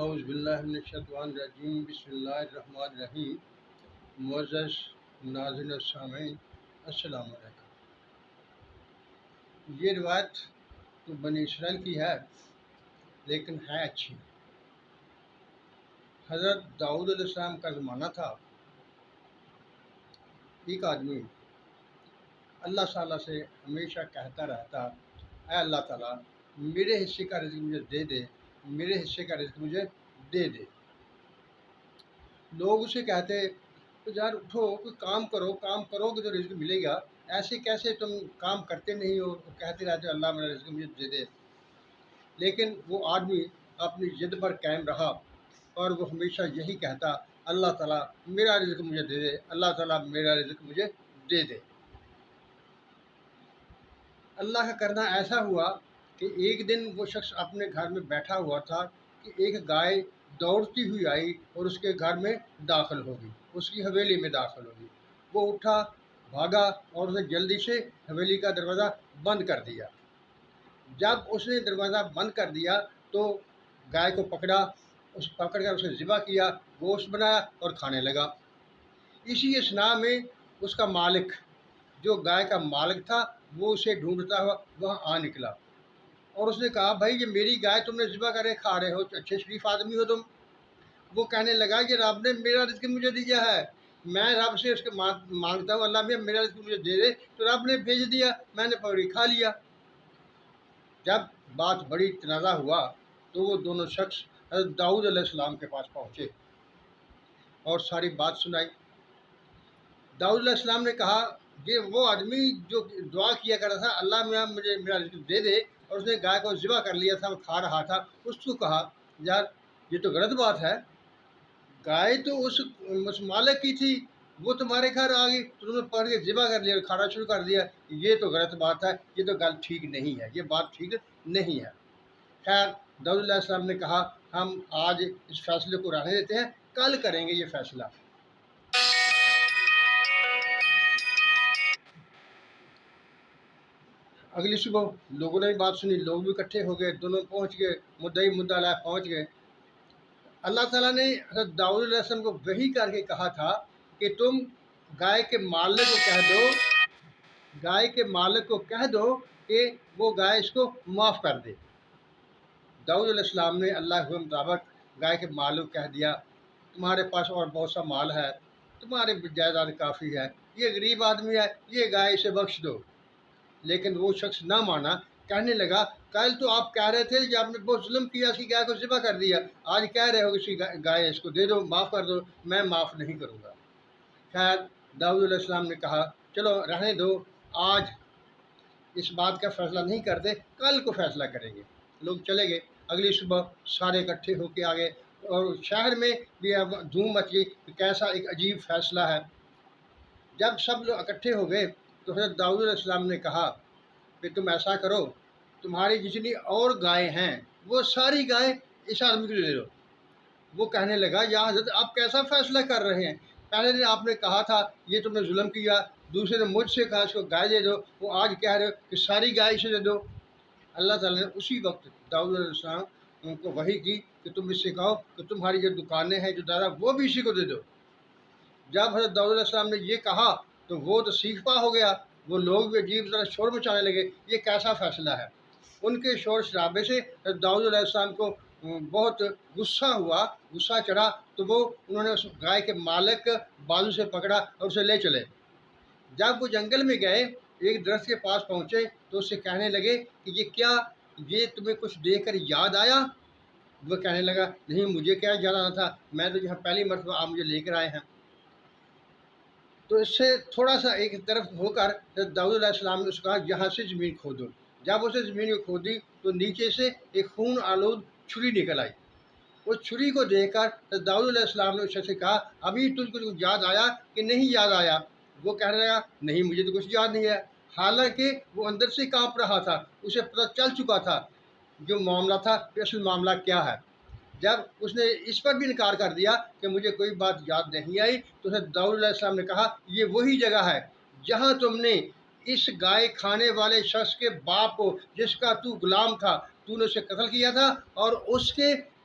اعوذ باللہ من الشیطان الرجیم بسم اللہ الرحمن الرحیم معزز ناظرین و سامعین السلام علیکم۔ یہ روایت تو بنی اسرائیل کی ہے لیکن ہے اچھی۔ حضرت داؤد علیہ السلام کا زمانہ تھا۔ ایک آدمی اللہ تعالیٰ سے ہمیشہ کہتا رہتا، اے اللہ تعالیٰ میرے حصے کا رزق مجھے دے دے، میرے حصے کا رزق مجھے دے دے۔ لوگ اسے کہتے تو یار اٹھو کوئی کام کرو کہ تو رزق ملے گا، ایسے کیسے تم کام کرتے نہیں ہو، کہتے رہتے اللہ میرا رزق مجھے دے دے۔ لیکن وہ آدمی اپنی ضد پر قائم رہا اور وہ ہمیشہ یہی کہتا، اللہ تعالیٰ میرا رزق مجھے دے دے، اللہ تعالیٰ میرا رزق مجھے دے دے۔ اللہ کا کرنا ایسا ہوا کہ ایک دن وہ شخص اپنے گھر میں بیٹھا ہوا تھا کہ ایک گائے دوڑتی ہوئی آئی اور اس کے گھر میں داخل ہو گئی، اس کی حویلی میں داخل ہو گئی۔ وہ اٹھا، بھاگا اور اسے جلدی سے حویلی کا دروازہ بند کر دیا۔ جب اس نے دروازہ بند کر دیا تو گائے کو پکڑ کر اسے ذبح کیا، گوشت بنایا اور کھانے لگا۔ اسی اثناء میں اس کا مالک، جو گائے کا مالک تھا، وہ اسے ڈھونڈتا ہوا وہاں آ نکلا اور اس نے کہا، بھائی یہ میری گائے تم نے ذبح کرے کھا رہے ہو، اچھے شریف آدمی ہو تم۔ وہ کہنے لگا کہ رب نے میرا رزق مجھے دیا ہے، میں رب سے اس کے مانگتا ہوں اللہ میرا رزق مجھے دے دے، تو رب نے بھیج دیا، میں نے پکڑی کھا لیا۔ جب بات بڑی تنازع ہوا تو وہ دونوں شخص حضرت داؤد علیہ السلام کے پاس پہنچے اور ساری بات سنائی۔ داؤد علیہ السلام نے کہا کہ وہ آدمی جو دعا کیا کرتا تھا اللہ مجھے میرا رزق دے دے، اور اس نے گائے کو ذبح کر لیا تھا، وہ کھا رہا تھا، اس کو کہا یار یہ تو غلط بات ہے، گائے تو اس مالک کی تھی، وہ تمہارے گھر آ گئی تو تم نے پکڑ کے ذبح کر لیا اور کھانا شروع کر دیا، یہ تو غلط بات ہے، یہ تو گل ٹھیک نہیں ہے، یہ بات ٹھیک نہیں ہے۔ خیر داؤد علیہ السلام نے کہا ہم آج اس فیصلے کو رہنے دیتے ہیں، کل کریں گے یہ فیصلہ۔ اگلی صبح لوگوں نے بھی بات سنی، لوگ بھی اکٹھے ہو گئے، دونوں پہنچ گئے، مدعی مدعا علیہ پہنچ گئے۔ اللہ تعالیٰ نے حضرت داؤد علیہ السلام کو وحی کر کے کہا تھا کہ تم گائے کے مالک کو کہہ دو کہ وہ گائے اس کو معاف کر دے۔ داؤد علیہ السلام نے اللہ کے مطابق گائے کے مالک کو کہہ دیا، تمہارے پاس اور بہت سا مال ہے، تمہارے جائیداد کافی ہے، یہ غریب آدمی ہے، یہ گائے اسے بخش دو۔ لیکن وہ شخص نہ مانا، کہنے لگا کل تو آپ کہہ رہے تھے کہ آپ نے بہت ظلم کیا، اس کی گائے کو ذبح کر دیا، آج کہہ رہے ہو کہ اس کی گائے اس کو دے دو، معاف کر دو، میں معاف نہیں کروں گا۔ خیر داؤد علیہ السلام نے کہا چلو رہنے دو، آج اس بات کا فیصلہ نہیں کرتے، کل کو فیصلہ کریں گے۔ لوگ چلے گئے، اگلی صبح سارے اکٹھے ہو کے آ گئے اور شہر میں بھی اب دھوم مچ گئی کہ کیسا ایک عجیب فیصلہ ہے۔ جب سب لوگ اکٹھے ہو گئے تو حضرت داؤد علیہ السلام نے کہا کہ تم ایسا کرو، تمہاری جتنی اور گائیں ہیں وہ ساری گائیں اس آدمی کو دے دو۔ وہ کہنے لگا یا حضرت آپ کیسا فیصلہ کر رہے ہیں، پہلے دن آپ نے کہا تھا یہ تم نے ظلم کیا، دوسرے نے مجھ سے کہا اس کو گائے دے دو، وہ آج کہہ رہے ہو کہ ساری گائے اسے دے دو۔ اللہ تعالیٰ نے اسی وقت داؤد علیہ السلام کو وحی کی کہ تم اس سے کہو کہ تمہاری جو دکانیں ہیں جو دادا وہ بھی اسی کو دے دو۔ جب حضرت داؤد علیہ السلام نے یہ کہا تو وہ تو سیخ پا ہو گیا، وہ لوگ بھی عجیب طرح شور مچانے لگے، یہ کیسا فیصلہ ہے۔ ان کے شور شرابے سے حضرت داؤد علیہ السلام کو بہت غصہ چڑھا، تو انہوں نے اس گائے کے مالک بازو سے پکڑا اور اسے لے چلے۔ جب وہ جنگل میں گئے، ایک درخت کے پاس پہنچے تو اس سے کہنے لگے کہ یہ تمہیں کچھ دیکھ کر یاد آیا؟ وہ کہنے لگا نہیں مجھے کیا یاد آنا تھا، میں تو یہاں پہلی مرتبہ آپ مجھے لے کر آئے ہیں۔ تو اس سے تھوڑا سا ایک طرف ہو کر داؤد علیہ السلام نے اس کو کہا یہاں سے زمین کھودو۔ جب اسے زمین کو کھودی تو نیچے سے ایک خون آلود چھری نکل آئی۔ اس چھری کو دیکھ کر داؤد علیہ السلام نے اس سے کہا ابھی تجھ کو کچھ یاد آیا کہ نہیں یاد آیا؟ وہ کہنے لگا نہیں مجھے تو کچھ یاد نہیں ہے، حالانکہ وہ اندر سے کانپ رہا تھا، اسے پتہ چل چکا تھا جو معاملہ تھا کہ اصل معاملہ کیا ہے۔ جب اس نے اس پر بھی انکار کر دیا کہ مجھے کوئی بات یاد نہیں آئی تو حضرت داؤد علیہ السلام نے کہا یہ وہی جگہ ہے جہاں تم نے اس گائے کھانے والے شخص کے باپ کو جس کا تو غلام تھا تو نے اسے قتل کیا تھا اور اس کے